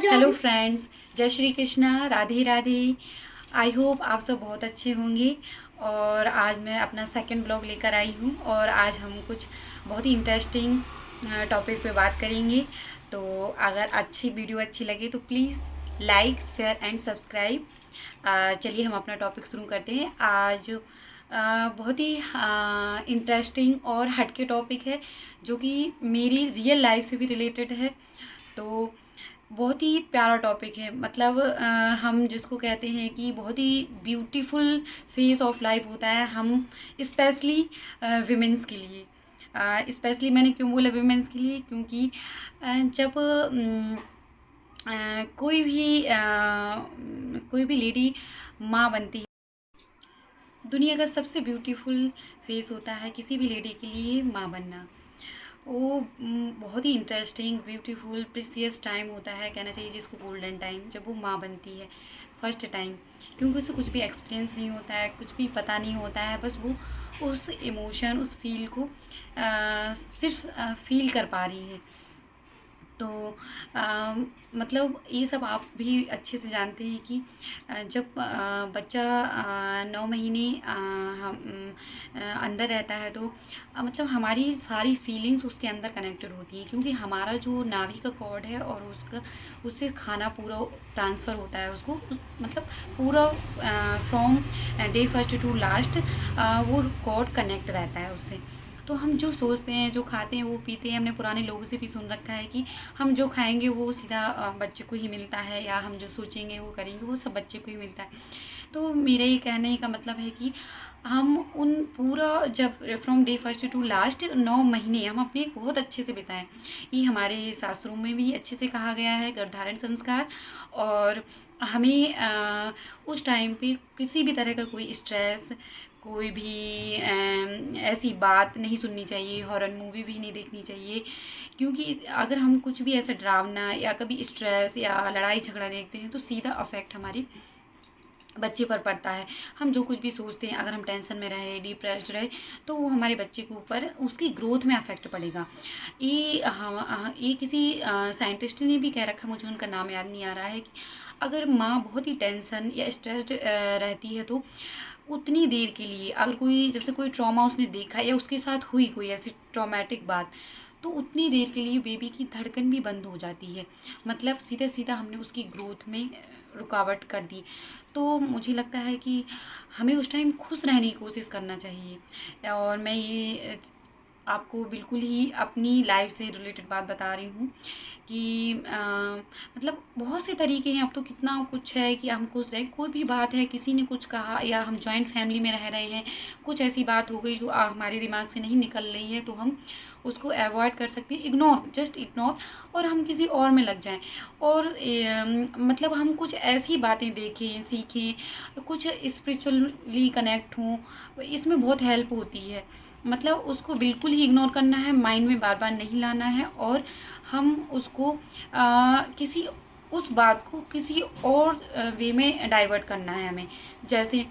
Hello friends, जय Shri Krishna, Radhe Radhe. I hope आप सब बहुत अच्छे होंगे। और आज मैं अपना सेकंड ब्लॉग लेकर आई हूँ और आज हम कुछ बहुत ही इंटरेस्टिंग टॉपिक पे बात करेंगे। तो अगर अच्छी वीडियो अच्छी लगे तो please like share and subscribe. चलिए हम अपना टॉपिक शुरू करते हैं। आज बहुत ही इंटरेस्टिंग और हटके टॉपिक है जो कि मेरी रियल लाइफ से भी रिलेटेड है। तो बहुत ही प्यारा टॉपिक है। मतलब हम जिसको कहते हैं कि बहुत ही ब्यूटीफुल फेस ऑफ लाइफ होता है, हम स्पेशली विमेंस के लिए। स्पेशली मैंने क्यों बोला विमेंस के लिए, क्योंकि जब कोई भी लेडी माँ बनती है, दुनिया का सबसे ब्यूटीफुल फेस होता है किसी भी लेडी के लिए माँ बनना। वो बहुत ही इंटरेस्टिंग ब्यूटीफुल प्रीसियस टाइम होता है, कहना चाहिए जिसको गोल्डन टाइम, जब वो माँ बनती है फर्स्ट टाइम। क्योंकि उसे कुछ भी एक्सपीरियंस नहीं होता है, कुछ भी पता नहीं होता है, बस वो उस इमोशन उस फील को सिर्फ फील कर पा रही है। तो मतलब ये सब आप भी अच्छे से जानते हैं कि जब बच्चा 9 महीने अंदर रहता है तो मतलब हमारी सारी फीलिंग्स उसके अंदर कनेक्टेड होती हैं, क्योंकि हमारा जो नाभि का कॉर्ड है और उससे खाना पूरा ट्रांसफ़र होता है उसको, मतलब पूरा from day first to last वो कॉर्ड कनेक्ट रहता है उससे। तो हम जो सोचते हैं, जो खाते हैं, वो पीते हैं, हमने पुराने लोगों से भी सुन रखा है कि हम जो खाएंगे वो सीधा बच्चे को ही मिलता है, या हम जो सोचेंगे वो करेंगे वो सब बच्चे को ही मिलता है। तो मेरे ये कहने का मतलब है कि हम उन पूरा जब from day first to last 9 महीने हम अपने बहुत अच्छे से बिताएं। ये हमारे शास्त्रों में भी अच्छे से कहा गया है, गर्भधारण संस्कार। और हमें उस टाइम पे किसी भी तरह का कोई स्ट्रेस, कोई भी ऐसी बात नहीं सुननी चाहिए, हॉरर मूवी भी नहीं देखनी चाहिए। क्योंकि अगर हम कुछ भी ऐसा डरावना या कभी स्ट्रेस या लड़ाई झगड़ा देखते हैं तो सीधा अफेक्ट हमारे बच्चे पर पड़ता है। हम जो कुछ भी सोचते हैं, अगर हम टेंशन में रहे, डिप्रेस्ड रहे, तो वो हमारे बच्चे के ऊपर उसकी ग्रोथ में अफेक्ट पड़ेगा। ये किसी साइंटिस्ट ने भी कह रखा, मुझे उनका नाम याद नहीं आ रहा है, कि अगर माँ बहुत ही टेंशन या स्ट्रेस्ड रहती है तो उतनी देर के लिए, अगर कोई जैसे कोई ट्रॉमा उसने देखा या उसके साथ हुई कोई ऐसी ट्रॉमेटिक बात, तो उतनी देर के लिए बेबी की धड़कन भी बंद हो जाती है। मतलब सीधा सीधा हमने उसकी ग्रोथ में रुकावट कर दी। तो मुझे लगता है कि हमें उस टाइम खुश रहने की कोशिश करना चाहिए। और मैं ये आपको बिल्कुल ही अपनी लाइफ से रिलेटेड बात बता रही हूँ कि मतलब बहुत से तरीके हैं। अब तो कितना कुछ है कि हम खुश रहें। कोई भी बात है, किसी ने कुछ कहा, या हम जॉइंट फैमिली में रह रहे हैं, कुछ ऐसी बात हो गई जो हमारे दिमाग से नहीं निकल रही है, तो हम उसको अवॉइड कर सकते हैं, इग्नोर, जस्ट इग्नोर, और हम किसी और में लग जाएं। और मतलब हम कुछ ऐसी बातें देखें, सीखें, कुछ स्पिरिचुअली कनेक्ट हों, इसमें बहुत हेल्प होती है। मतलब उसको बिल्कुल ही इग्नोर करना है, माइंड में बार बार नहीं लाना है, और हम उसको किसी उस बात को किसी और वे में डाइवर्ट करना है हमें। जैसे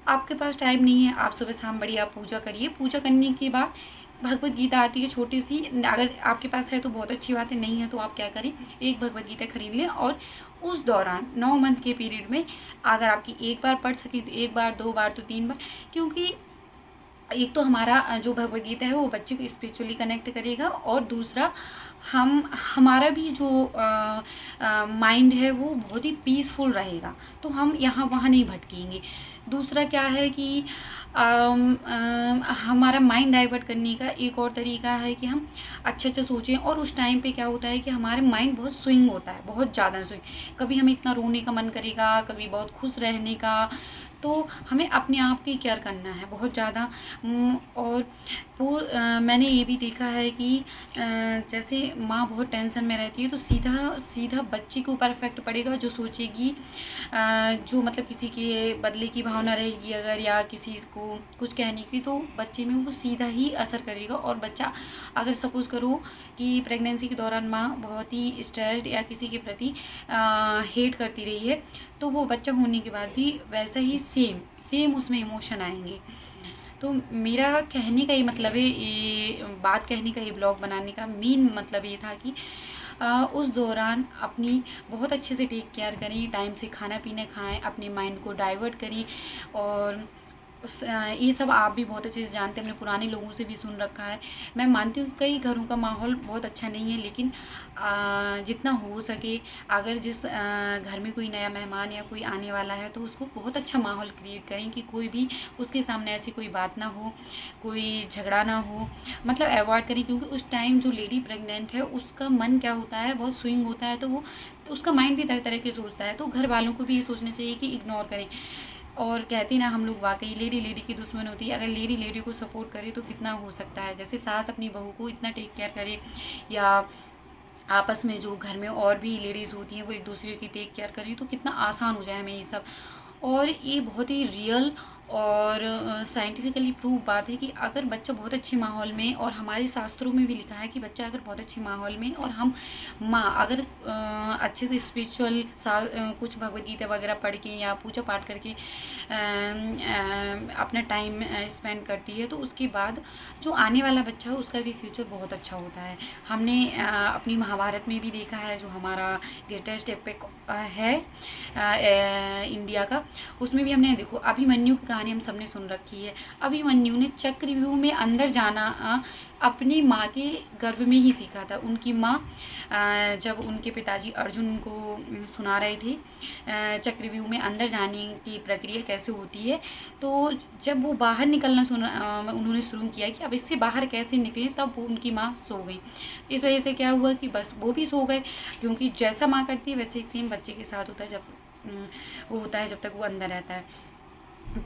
आपके पास टाइम नहीं है, आप सुबह शाम बढ़िया पूजा करिए, पूजा करने के बाद भगवत गीता आती है छोटी सी, अगर आपके पास है तो बहुत अच्छी बात है, नहीं है तो आप क्या करें, एक भगवत गीता खरीद लें, और उस दौरान 9 मंथ के पीरियड में अगर आपकी एक बार पढ़ सकें तो एक बार, 2 बार तो 3 बार। क्योंकि एक तो हमारा जो भगवद गीता है वो बच्चे को स्पिरिचुअली कनेक्ट करेगा, और दूसरा हमारा भी जो माइंड है वो बहुत ही पीसफुल रहेगा, तो हम यहाँ वहाँ नहीं भटकेंगे। दूसरा क्या है कि हमारा माइंड डाइवर्ट करने का एक और तरीका है कि हम अच्छा अच्छा सोचें। और उस टाइम पे क्या होता है कि हमारे माइंड बहुत स्विंग होता है, बहुत ज़्यादा स्विंग। कभी हमें इतना रोने का मन करेगा, कभी बहुत खुश रहने का। तो हमें अपने आप की केयर करना है बहुत ज़्यादा। और वो मैंने ये भी देखा है कि जैसे माँ बहुत टेंशन में रहती है तो सीधा सीधा बच्चे के ऊपर इफेक्ट पड़ेगा, जो सोचेगी, जो मतलब किसी के बदले की भावना रहेगी अगर, या किसी को कुछ कहने की, तो बच्चे में वो सीधा ही असर करेगा। और बच्चा, अगर सपोज़ करो कि प्रेगनेंसी के दौरान माँ बहुत ही स्ट्रेस्ड या किसी के प्रति हेट करती रही है, तो वो बच्चा होने के बाद भी वैसा ही सेम सेम उसमें इमोशन आएंगे। तो मेरा कहने का ये मतलब है, ये बात कहने का, ये ब्लॉग बनाने का मेन मतलब ये था कि उस दौरान अपनी बहुत अच्छे से टेक केयर करें, टाइम से खाना पीना खाएं, अपने माइंड को डाइवर्ट करें। और ये सब आप भी बहुत अच्छे से जानते हैं, हमने पुराने लोगों से भी सुन रखा है। मैं मानती हूँ कई घरों का माहौल बहुत अच्छा नहीं है, लेकिन जितना हो सके, अगर जिस घर में कोई नया मेहमान या कोई आने वाला है तो उसको बहुत अच्छा माहौल क्रिएट करें कि कोई भी उसके सामने ऐसी कोई बात ना हो, कोई झगड़ा ना हो, मतलब अवॉइड करें। क्योंकि उस टाइम जो लेडी प्रेग्नेंट है उसका मन क्या होता है, बहुत स्विंग होता है, तो वो उसका माइंड भी तरह तरह के सोचता है। तो घर वालों को भी ये सोचना चाहिए कि इग्नोर करें। और कहते ना हम लोग, वाकई लेडी लेडी की दुश्मन होती है। अगर लेडी लेडी को सपोर्ट करे तो कितना हो सकता है। जैसे सास अपनी बहू को इतना टेक केयर करे, या आपस में जो घर में और भी लेडीज़ होती हैं वो एक दूसरे की टेक केयर करें, तो कितना आसान हो जाए हमें ये सब। और ये बहुत ही रियल और साइंटिफिकली प्रूव बात है कि अगर बच्चा बहुत अच्छे माहौल में, और हमारे शास्त्रों में भी लिखा है कि बच्चा अगर बहुत अच्छे माहौल में और हम माँ अगर अच्छे से स्पिरिचुअल कुछ भगवद गीता वगैरह पढ़ के या पूजा पाठ करके अपना टाइम स्पेंड करती है, तो उसके बाद जो आने वाला बच्चा है उसका भी फ्यूचर बहुत अच्छा होता है। हमने अपनी महाभारत में भी देखा है, जो हमारा ग्रेटेस्ट एपिक है इंडिया का, उसमें भी हमने देखो अभिमन्यु की कहानी हम सबने सुन रखी है। अभिमन्यु ने चक्रव्यूह में अंदर जाना अपनी माँ के गर्भ में ही सीखा था। उनकी माँ जब उनके पिताजी अर्जुन को सुना रहे थे चक्रव्यूह में अंदर जाने की प्रक्रिया कैसे होती है, तो जब वो बाहर निकलना उन्होंने शुरू किया कि अब इससे बाहर कैसे निकलें, तब वो उनकी माँ सो गई। इस वजह से क्या हुआ कि बस वो भी सो गए, क्योंकि जैसा माँ करती है वैसे ही सेम बच्चे के साथ होता है, वो होता है जब तक वो अंदर रहता है।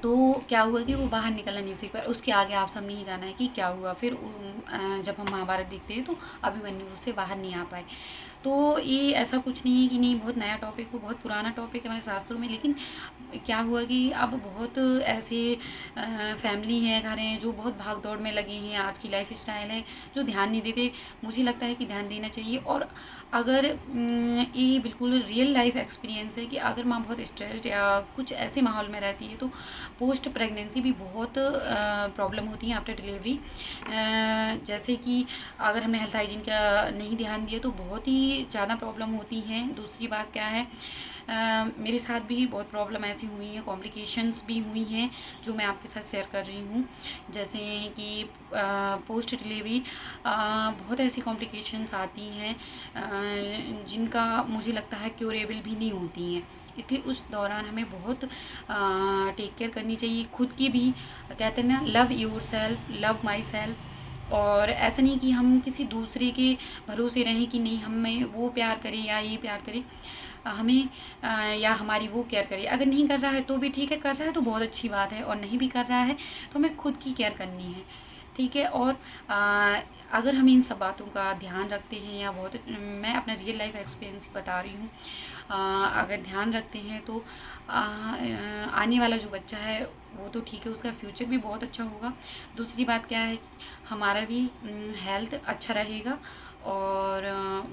तो क्या हुआ कि वो बाहर निकलना नहीं सीख पाया। उसके आगे आप सब नहीं जाना है कि क्या हुआ। फिर जब हम महाभारत देखते हैं तो अभिमन्यु उससे बाहर नहीं आ पाए। तो ये ऐसा कुछ नहीं है कि नहीं, बहुत नया टॉपिक हो, बहुत पुराना टॉपिक है हमारे शास्त्रों में। लेकिन क्या हुआ कि अब बहुत ऐसे फैमिली हैं, घर हैं जो बहुत भाग दौड़ में लगे हैं, आज की लाइफ स्टाइल है जो ध्यान नहीं देते। मुझे लगता है कि ध्यान देना चाहिए। और अगर ये बिल्कुल रियल लाइफ एक्सपीरियंस है कि अगर माँ बहुत स्ट्रेस्ड या कुछ ऐसे माहौल में रहती है तो पोस्ट प्रेगनेंसी भी बहुत प्रॉब्लम होती है आफ्टर डिलीवरी। जैसे कि अगर हमने हेल्थ हाइजीन का नहीं ध्यान दिया तो बहुत ही ज़्यादा प्रॉब्लम होती हैं। दूसरी बात क्या है, मेरे साथ भी बहुत प्रॉब्लम ऐसी हुई है, कॉम्प्लिकेशंस भी हुई हैं जो मैं आपके साथ शेयर कर रही हूँ। जैसे कि पोस्ट डिलीवरी बहुत ऐसी कॉम्प्लिकेशंस आती हैं जिनका मुझे लगता है क्योरेबल भी नहीं होती हैं। इसलिए उस दौरान हमें बहुत टेक केयर करनी चाहिए खुद की भी। कहते हैं ना, love your self, love my self. और ऐसा नहीं कि हम किसी दूसरे के भरोसे रहें कि नहीं हमें वो प्यार करे या ये प्यार करे, हमें या हमारी वो केयर करे। अगर नहीं कर रहा है तो भी ठीक है, कर रहा है तो बहुत अच्छी बात है, और नहीं भी कर रहा है तो हमें खुद की केयर करनी है, ठीक है। और अगर हम इन सब बातों का ध्यान रखते हैं, या बहुत, मैं अपना रियल लाइफ एक्सपीरियंस बता रही हूँ, अगर ध्यान रखते हैं तो आने वाला जो बच्चा है वो तो ठीक है, उसका फ्यूचर भी बहुत अच्छा होगा। दूसरी बात क्या है, हमारा भी हेल्थ अच्छा रहेगा, और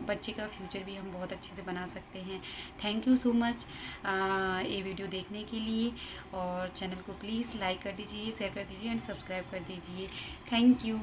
बच्चे का फ्यूचर भी हम बहुत अच्छे से बना सकते हैं। थैंक यू सो मच ये वीडियो देखने के लिए, और चैनल को प्लीज़ लाइक कर दीजिए, शेयर कर दीजिए एंड सब्सक्राइब कर दीजिए। Thank you.